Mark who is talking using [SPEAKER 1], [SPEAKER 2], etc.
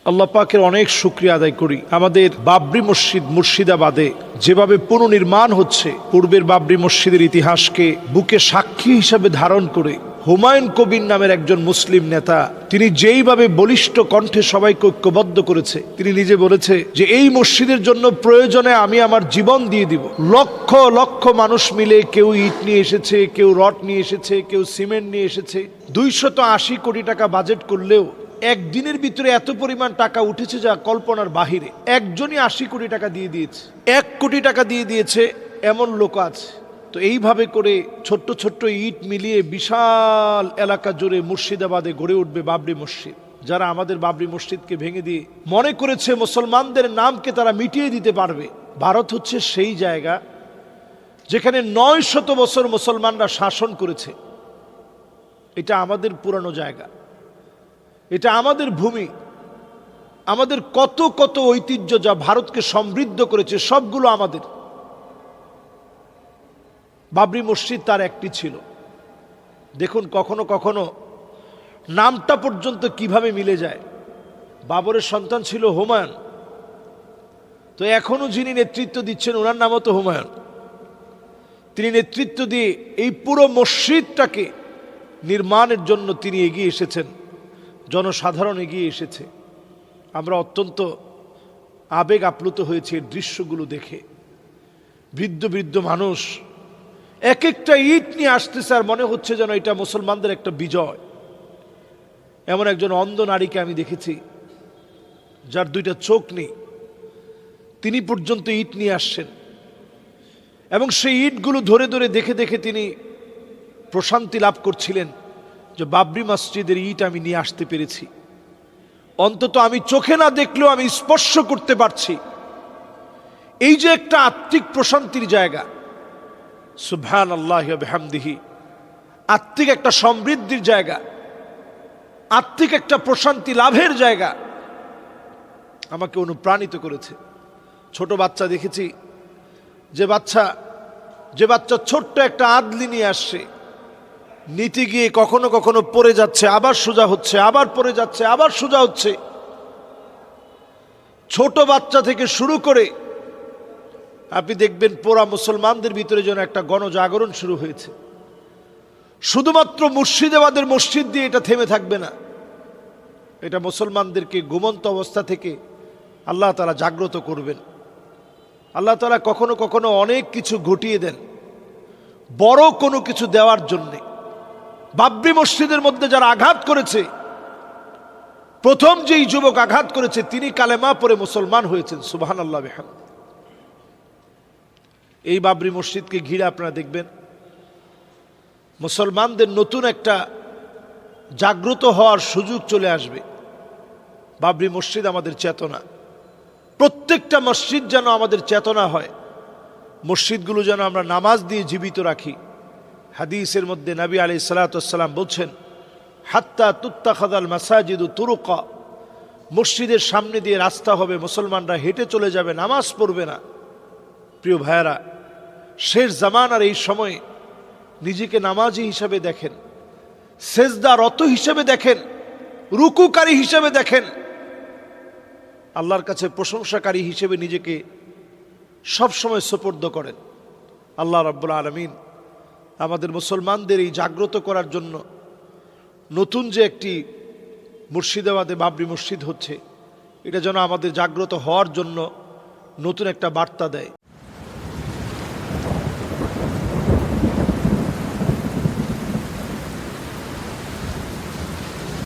[SPEAKER 1] আল্লাহ পাকের অনেক শুকরিয়া আদায় করি। আমাদের বাবরি মসজিদ মুর্শিদাবাদে যেভাবে পুনর্নির্মাণ হচ্ছে, পূর্বের বাবরি মসজিদের ইতিহাসকে বুকে সাক্ষী হিসাবে ধারণ করে হুমায়ুন কবির নামের একজন মুসলিম নেতা, তিনি যেইভাবে বলিষ্ঠ কণ্ঠে সবাইকে ঐক্যবদ্ধ করেছে, তিনি নিজে বলেছে যে এই মসজিদের জন্য প্রয়োজনে আমি আমার জীবন দিয়ে দিব। লক্ষ লক্ষ মানুষ মিলে কেউ ইট নিয়ে এসেছে, কেউ রড নিয়ে এসেছে, কেউ সিমেন্ট নিয়ে এসেছে। 280 কোটি টাকা বাজেট করলেও একদিনের ভিতরে এত পরিমাণ টাকা উঠেছে যা কল্পনার বাহিরে। একজনই 80 কোটি টাকা দিয়ে দিয়েছে, 1 কোটি টাকা দিয়ে দিয়েছে এমন লোক আছে। তো এইভাবে করে ছোট্ট ছোট্ট ইট মিলিয়ে বিশাল এলাকা জুড়ে মুর্শিদাবাদে গড়ে উঠবে বাবরি মসজিদ। যারা আমাদের বাবরি মসজিদকে ভেঙে দিয়ে মনে করেছে মুসলমানদের নামকে তারা মিটিয়ে দিতে পারবে, ভারত হচ্ছে সেই জায়গা যেখানে 900 বছর মুসলমানরা শাসন করেছে। এটা আমাদের পুরানো জায়গা, এটা আমাদের ভূমি, আমাদের কত কত ঐতিহ্য যা ভারতকে সমৃদ্ধ করেছে সবগুলো আমাদের। বাবরি মসজিদ তার একটি ছিল। দেখুন কখনো কখনো নামটা পর্যন্ত কিভাবে মিলে যায়। বাবরের সন্তান ছিল হুমায়ুন, তো এখনো যিনি নেতৃত্ব দিচ্ছেন ওনার নামও তো হুমায়ুন। তিনি নেতৃত্ব দিয়ে এই পুরো মসজিদটাকে নির্মাণের জন্য তিনি এগিয়ে এসেছেন, জনসাধারণ এগিয়ে এসেছে। আমরা অত্যন্ত আবেগ আপ্লুত হয়েছি এই দৃশ্যগুলো দেখে। বৃদ্ধ বৃদ্ধ মানুষ এক একটা ইট নিয়ে আসতেছে আর মনে হচ্ছে যেন এটা মুসলমানদের একটা বিজয়। এমন একজন অন্ধ নারীকে আমি দেখেছি যার 2টা চোখ নেই, তিনি পর্যন্ত ইট নিয়ে আসছেন এবং সেই ইটগুলো ধরে ধরে দেখে দেখে তিনি প্রশান্তি লাভ করছিলেন যে বাবরি মসজিদের ইট আমি নিয়ে আসতে পেরেছি। অন্তত আমি চোখে না দেখলেও আমি স্পর্শ করতে পারছি। এই যে একটা আত্মিক প্রশান্তির জায়গা, সুবহানাল্লাহি ওয়া বিহামদিহি, আত্মিক একটা সমৃদ্ধির জায়গা, আত্মিক একটা প্রশান্তি লাভের জায়গা আমাকে অনুপ্রাণিত করেছে। ছোট বাচ্চা দেখেছি, যে বাচ্চা ছোট্ট একটা আদলি নিয়ে আসছে, নিতে গিয়ে কখনো কখনো পড়ে যাচ্ছে, আবার সোজা হচ্ছে, আবার পড়ে যাচ্ছে, আবার সোজা হচ্ছে। ছোট বাচ্চা থেকে শুরু করে আপনি দেখবেন পুরা মুসলমানদের ভিতরে যেন একটা গণজাগরণ শুরু হয়েছে। শুধুমাত্র মুর্শিদাবাদের মসজিদ দিয়ে এটা থেমে থাকবে না, এটা মুসলমানদেরকে ঘুমন্ত অবস্থা থেকে আল্লাহ তাআলা জাগ্রত করবেন। আল্লাহ তাআলা কখনো কখনো অনেক কিছু ঘটিয়ে দেন বড় কোনো কিছু দেওয়ার জন্যে। বাবরি মসজিদের মধ্যে যারা আঘাত করেছে, প্রথম যেই যুবক আঘাত করেছে তিনি কালেমা পড়ে মুসলমান হয়েছেন, সুবহানাল্লাহ বিহামদিহি। এই বাবরি মসজিদকে ঘিরে আপনারা দেখবেন মুসলমানদের নতুন একটা জাগ্রত হওয়ার সুযোগ চলে আসবে। বাবরি মসজিদ আমাদের চেতনা, প্রত্যেকটা মসজিদ যেন আমাদের চেতনা হয়। মসজিদগুলো যেন আমরা নামাজ দিয়ে জীবিত রাখি। হাদিসের মধ্যে নবী আলাইহিস সালাতু ওয়াস সালাম বলছেন, হাত্তা তুত্তাখাযাল মাসাজিদু তুরুকা, মসজিদের সামনে দিয়ে রাস্তা হবে, মুসলমানরা হেঁটে চলে যাবে, নামাজ পড়বে না। প্রিয় ভাইয়েরা, শেষ জামানার এই সময়ে নিজেকে নামাজি হিসাবে দেখেন, সেজদারত হিসাবে দেখেন, রুকুকারী হিসাবে দেখেন, আল্লাহর কাছে প্রশংসাকারী হিসেবে নিজেকে সবসময় সুপর্দ করেন। আল্লাহ রাব্বুল আলামিন আমাদের মুসলমানদের এই জাগ্রত করার জন্য নতুন যে একটি মুর্শিদাবাদে বাবরি মসজিদ হচ্ছে, এটা যেন আমাদের জাগ্রত হওয়ার জন্য নতুন একটা বার্তা দেয়।